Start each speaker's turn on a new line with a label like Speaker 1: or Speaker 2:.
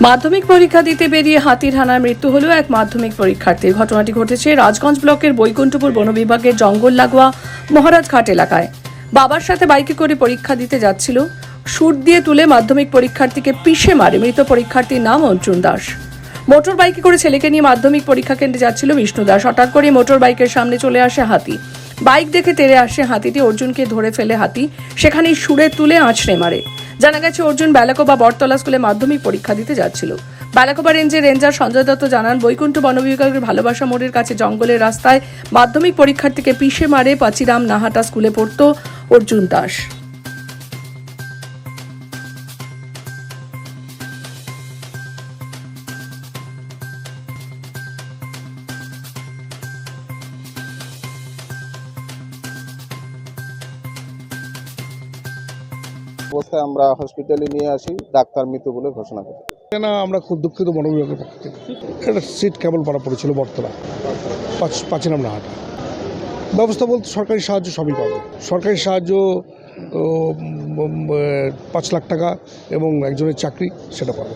Speaker 1: মাধ্যমিক পরীক্ষা দিতে বেরিয়ে হাতির হানায় মৃত্যু হলো এক মাধ্যমিক পরীক্ষার্থীর। ঘটনাটি ঘটেছে রাজগঞ্জ ব্লকের বৈকুণ্ঠপুর বন বিভাগের জঙ্গল লাগোয়া মহারাজঘাট এলাকায়। বাবার সাথে বাইকে করে পরীক্ষা দিতে যাচ্ছিল। শুট দিয়ে তুলে মাধ্যমিক পরীক্ষার্থীকে পিষে মারে। মৃত পরীক্ষার্থীর নাম অর্জুন দাস। মোটর বাইকে করে ছেলেকে নিয়ে মাধ্যমিক পরীক্ষা কেন্দ্রে যাচ্ছিল বিষ্ণু দাস। হঠাৎ করে মোটর বাইকের সামনে চলে আসে হাতি। বাইক দেখে তেড়ে আসে হাতিটি। অর্জুনকে ধরে ফেলে হাতি সেখানেই শুড়ে তুলে আঁচড়ে মারে। জানা গেছে অর্জুন বেলাকোবা বটতলা স্কুলে মাধ্যমিক পরীক্ষা দিতে যাচ্ছিল। বেলাকোবা রেঞ্জের রেঞ্জার সঞ্জয় দত্ত জানান, বৈকুণ্ঠ বন বিভাগের ভালোবাসা মোড়ের কাছে জঙ্গলের রাস্তায় মাধ্যমিক পরীক্ষার্থীকে পিষে মারে পাচিরাম নাহাটা স্কুলে পড়তো অর্জুন দাস।
Speaker 2: অবস্থায় আমরা হসপিটালে নিয়ে আসি, ডাক্তার মৃত বলে ঘোষণা করি।
Speaker 3: না, আমরা খুব দুঃখিত বন বিভাগের পক্ষ থেকে। একটা সিট কেবল পাড়া পড়েছিল বটতলা, পাচিরাম না হাঁটা। ব্যবস্থা বলতে সরকারি সাহায্য সবই পাবে। সরকারি সাহায্য 5 লাখ টাকা এবং একজনের চাকরি সেটা পাবে।